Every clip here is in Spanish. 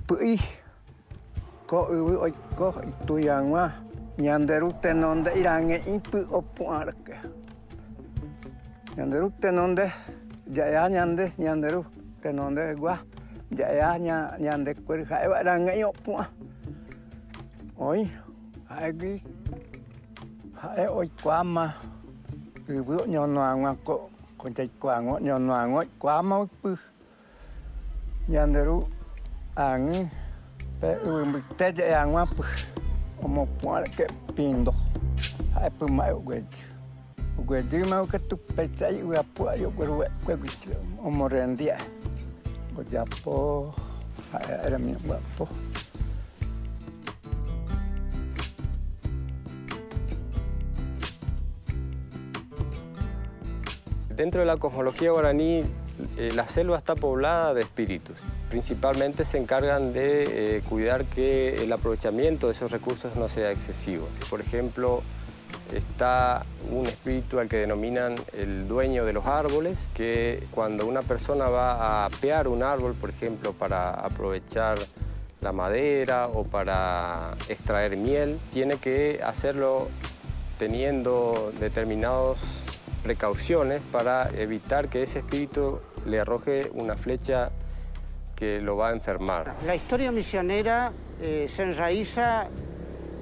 Pui, ko oi ko itu yang mah nyanderu tenonde irange impu opuarke. Nyanderu tenonde jaya nyanderu tenonde gua jaya nyande kur hai irange opua. Oi, hai oi kwama. Ibu nyonoang ko kontai kwango nyonoang kwama pu. Nyanderu ang pe te yang apa omo puar ke pindo hai pu mai gue mau ke tu pecai gue apa yo gue omo rendia gue japo era mi guapo. Dentro de la cosmología guaraní, la selva está poblada de espíritus. Principalmente se encargan de cuidar que el aprovechamiento de esos recursos no sea excesivo. Por ejemplo, está un espíritu al que denominan el dueño de los árboles, que cuando una persona va a apear un árbol, por ejemplo, para aprovechar la madera o para extraer miel, tiene que hacerlo teniendo determinadas precauciones para evitar que ese espíritu le arroje una flecha que lo va a enfermar. La historia misionera se enraiza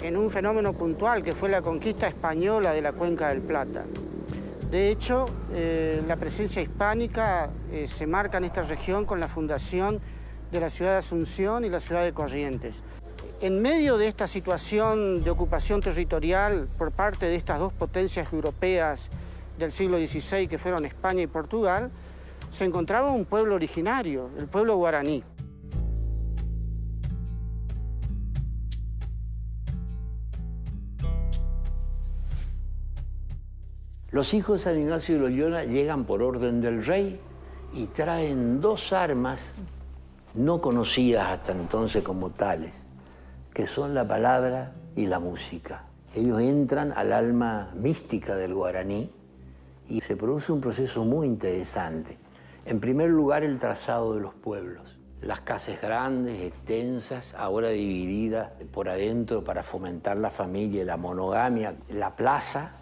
en un fenómeno puntual que fue la conquista española de la Cuenca del Plata. De hecho, la presencia hispánica se marca en esta región con la fundación de la ciudad de Asunción y la ciudad de Corrientes. En medio de esta situación de ocupación territorial por parte de estas dos potencias europeas del siglo XVI, que fueron España y Portugal, se encontraba un pueblo originario, el pueblo guaraní. Los hijos de San Ignacio de Loyola llegan por orden del rey y traen dos armas no conocidas hasta entonces como tales, que son la palabra y la música. Ellos entran al alma mística del guaraní y se produce un proceso muy interesante. En primer lugar, el trazado de los pueblos. Las casas grandes, extensas, ahora divididas por adentro para fomentar la familia y la monogamia. La plaza,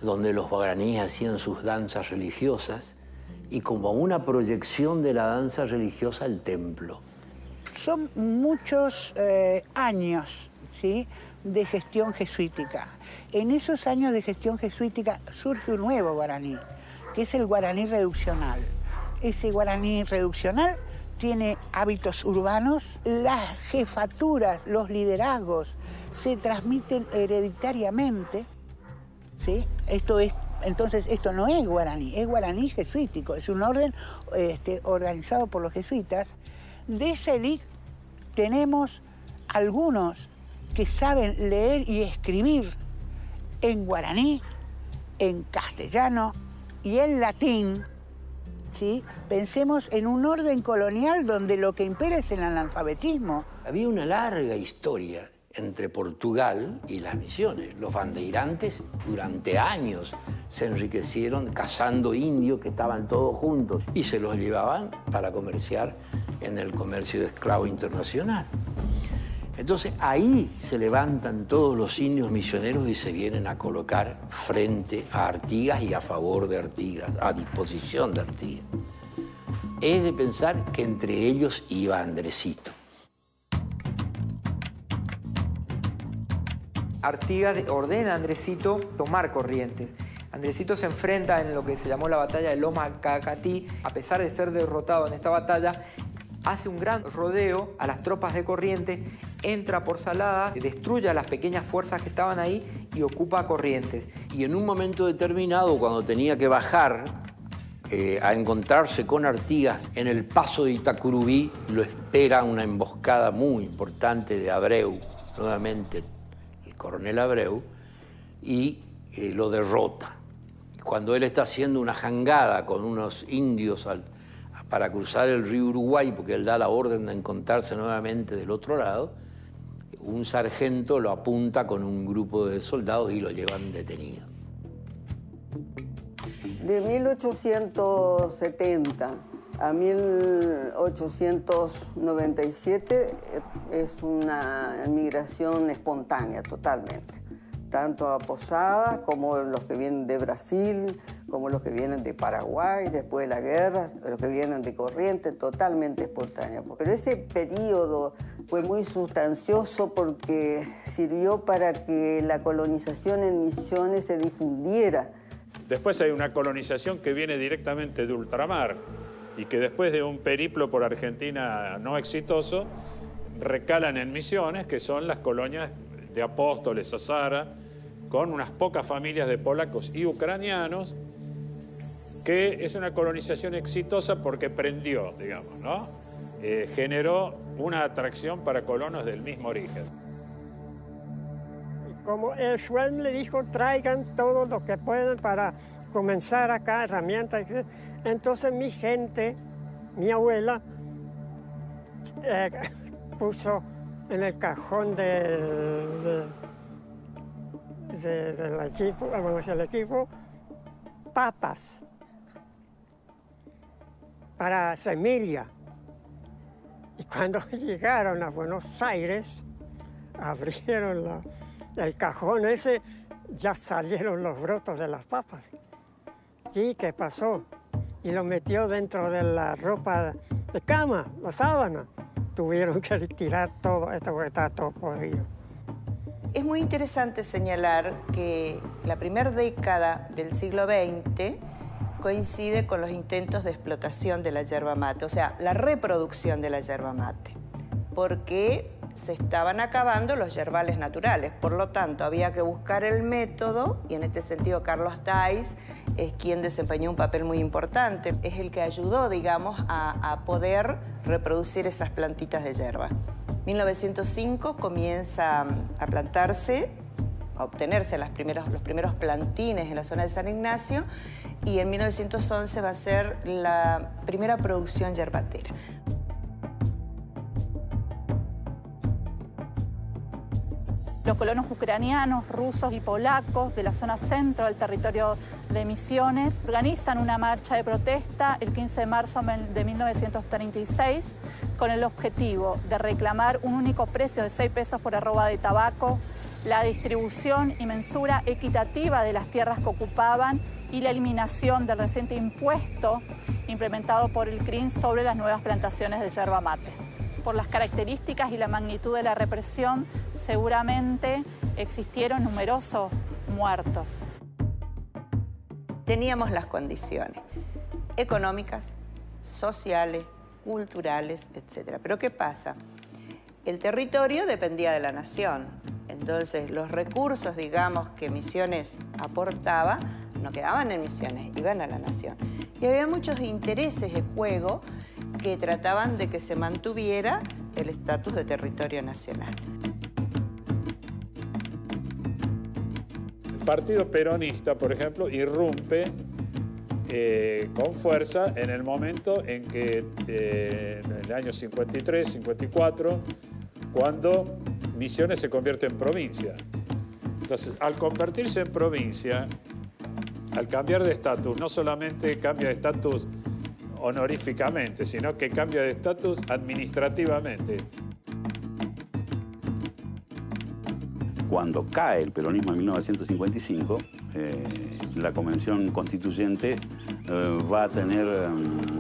donde los guaraníes hacían sus danzas religiosas, y como una proyección de la danza religiosa, el templo. Son muchos años, ¿sí?, de gestión jesuítica. En esos años de gestión jesuítica surge un nuevo guaraní, que es el guaraní reduccional. Ese guaraní reduccional tiene hábitos urbanos, las jefaturas, los liderazgos se transmiten hereditariamente, ¿sí? Entonces, esto no es guaraní jesuítico, es un orden organizado por los jesuitas. De esa élite tenemos algunos que saben leer y escribir en guaraní, en castellano y en latín, ¿sí? Pensemos en un orden colonial donde lo que impera es el analfabetismo. Había una larga historia entre Portugal y las misiones. Los bandeirantes durante años se enriquecieron cazando indios que estaban todos juntos y se los llevaban para comerciar en el comercio de esclavos internacional. Entonces ahí se levantan todos los indios misioneros y se vienen a colocar frente a Artigas y a favor de Artigas, a disposición de Artigas. Es de pensar que entre ellos iba Andresito. Artigas ordena a Andresito tomar Corrientes. Andresito se enfrenta en lo que se llamó la batalla de Loma Cacatí. A pesar de ser derrotado en esta batalla, hace un gran rodeo a las tropas de Corrientes, entra por Saladas, destruye a las pequeñas fuerzas que estaban ahí y ocupa Corrientes. Y en un momento determinado, cuando tenía que bajar a encontrarse con Artigas en el paso de Itacurubí, lo espera una emboscada muy importante de Abreu, nuevamente el coronel Abreu, y lo derrota. Cuando él está haciendo una jangada con unos indios para cruzar el río Uruguay, porque él da la orden de encontrarse nuevamente del otro lado, un sargento lo apunta con un grupo de soldados y lo llevan detenido. De 1870 a 1897 es una migración espontánea totalmente, tanto a Posadas como los que vienen de Brasil, como los que vienen de Paraguay, después de la guerra, los que vienen de Corrientes, totalmente espontánea. Pero ese periodo fue muy sustancioso porque sirvió para que la colonización en Misiones se difundiera. Después hay una colonización que viene directamente de ultramar y que después de un periplo por Argentina no exitoso, recalan en Misiones, que son las colonias de Apóstoles, Azara, con unas pocas familias de polacos y ucranianos, que es una colonización exitosa porque prendió, digamos, ¿no? Generó una atracción para colonos del mismo origen. Como el Schwelm le dijo, traigan todo lo que puedan para comenzar acá, herramientas. Entonces mi gente, mi abuela, puso en el cajón del equipo, vamos a decir, el equipo, papas para semilla. Y cuando llegaron a Buenos Aires, abrieron el cajón ese, ya salieron los brotos de las papas. ¿Y qué pasó? Y lo metió dentro de la ropa de cama, la sábana. Tuvieron que tirar todo esto porque estaba todo podrido. Es muy interesante señalar que la primera década del siglo XX coincide con los intentos de explotación de la yerba mate, o sea, la reproducción de la yerba mate, porque se estaban acabando los yerbales naturales. Por lo tanto, había que buscar el método, y en este sentido Carlos Thais es quien desempeñó un papel muy importante. Es el que ayudó, digamos, a poder reproducir esas plantitas de yerba. 1905 comienza a plantarse, a obtenerse los primeros plantines en la zona de San Ignacio, y en 1911 va a ser la primera producción yerbatera. Los colonos ucranianos, rusos y polacos de la zona centro del territorio de Misiones organizan una marcha de protesta el 15 de marzo de 1936 con el objetivo de reclamar un único precio de 6 pesos por arroba de tabaco, la distribución y mensura equitativa de las tierras que ocupaban y la eliminación del reciente impuesto implementado por el CRIN sobre las nuevas plantaciones de yerba mate. Por las características y la magnitud de la represión, seguramente existieron numerosos muertos. Teníamos las condiciones económicas, sociales, culturales, etc. Pero ¿qué pasa? El territorio dependía de la nación. Entonces, los recursos, digamos, que Misiones aportaba, no quedaban en Misiones, iban a la nación. Y había muchos intereses de juego que trataban de que se mantuviera el estatus de territorio nacional. El Partido Peronista, por ejemplo, irrumpe con fuerza en el momento en que, en el año 53, 54, cuando Misiones se convierte en provincia. Entonces, al convertirse en provincia, al cambiar de estatus, no solamente cambia de estatus honoríficamente, sino que cambia de estatus administrativamente. Cuando cae el peronismo en 1955, la Convención Constituyente va a tener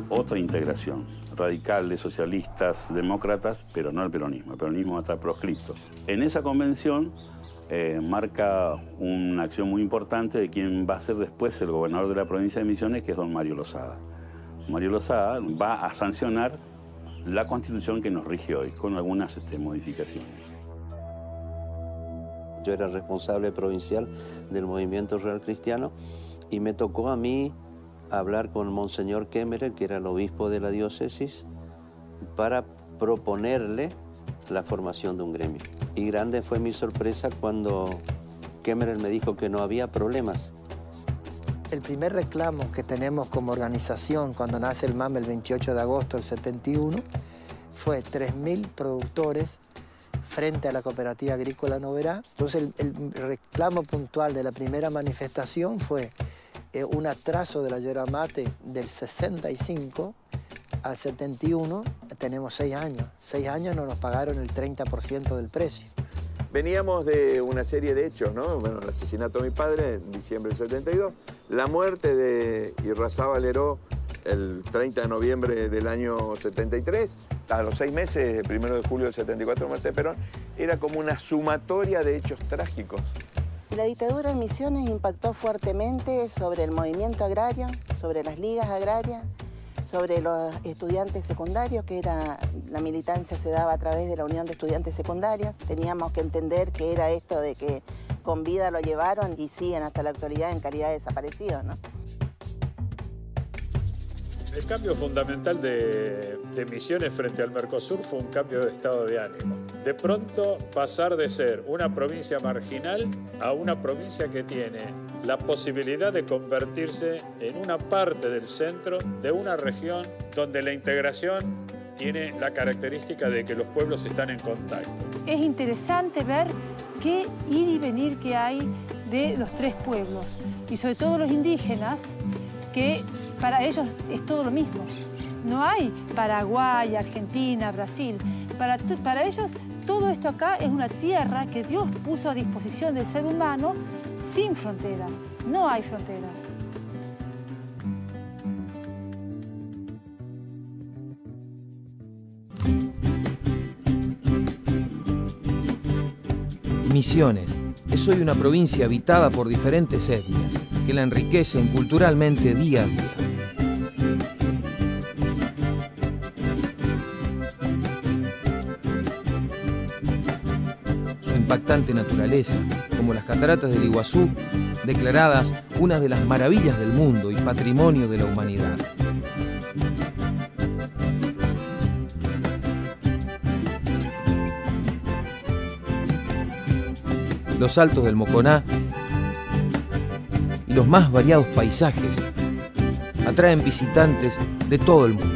otra integración, radicales, socialistas, demócratas, pero no el peronismo. El peronismo va a estar proscripto. En esa convención marca una acción muy importante de quien va a ser después el gobernador de la provincia de Misiones, que es don Mario Lozada. Mario Lozada va a sancionar la Constitución que nos rige hoy, con algunas modificaciones. Yo era responsable provincial del Movimiento Real Cristiano y me tocó a mí hablar con Monseñor Kemmerer, que era el obispo de la diócesis, para proponerle la formación de un gremio. Y grande fue mi sorpresa cuando Kemmerer me dijo que no había problemas. El primer reclamo que tenemos como organización cuando nace el MAM el 28 de agosto del 71 fue 3.000 productores frente a la cooperativa agrícola Noverá. Entonces el reclamo puntual de la primera manifestación fue un atraso de la yerba mate del 65 al 71 tenemos 6 años. 6 años no nos pagaron el 30% del precio. Veníamos de una serie de hechos, ¿no? Bueno, el asesinato de mi padre en diciembre del 72, la muerte de Irrazábal Leró el 30 de noviembre del año 73, a los 6 meses, el 1 de julio del 74, muerte de Perón, era como una sumatoria de hechos trágicos. La dictadura en Misiones impactó fuertemente sobre el movimiento agrario, sobre las ligas agrarias, sobre los estudiantes secundarios, que era la militancia se daba a través de la Unión de Estudiantes Secundarios. Teníamos que entender que era esto de que con vida lo llevaron y siguen hasta la actualidad en calidad de desaparecidos, ¿no? El cambio fundamental de Misiones frente al Mercosur fue un cambio de estado de ánimo. De pronto pasar de ser una provincia marginal a una provincia que tiene la posibilidad de convertirse en una parte del centro de una región donde la integración tiene la característica de que los pueblos están en contacto. Es interesante ver qué ir y venir que hay de los 3 pueblos y sobre todo los indígenas, que para ellos es todo lo mismo. No hay Paraguay, Argentina, Brasil. Para ellos todo esto acá es una tierra que Dios puso a disposición del ser humano sin fronteras. No hay fronteras. Misiones es hoy una provincia habitada por diferentes etnias que la enriquecen culturalmente día a día. Su impactante naturaleza, como las cataratas del Iguazú, declaradas una de las maravillas del mundo y patrimonio de la humanidad. Los altos del Moconá y los más variados paisajes atraen visitantes de todo el mundo.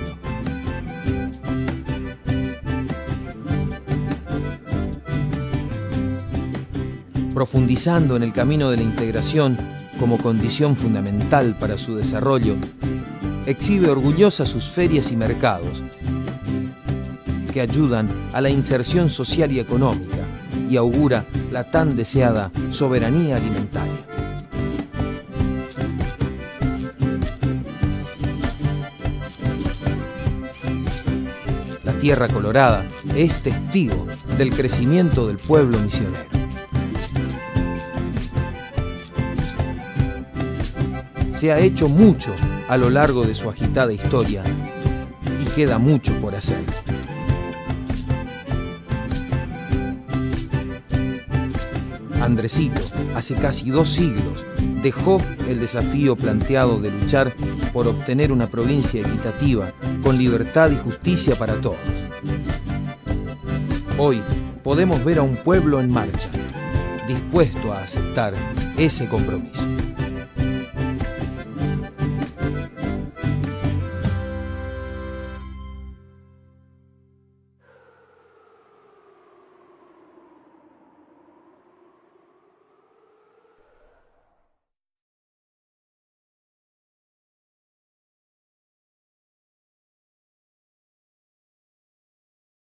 Profundizando en el camino de la integración como condición fundamental para su desarrollo, exhibe orgullosa sus ferias y mercados que ayudan a la inserción social y económica y augura la tan deseada soberanía alimentaria. La Tierra Colorada es testigo del crecimiento del pueblo misionero. Se ha hecho mucho a lo largo de su agitada historia y queda mucho por hacer. Andresito, hace casi 2 siglos, dejó el desafío planteado de luchar por obtener una provincia equitativa, con libertad y justicia para todos. Hoy podemos ver a un pueblo en marcha, dispuesto a aceptar ese compromiso.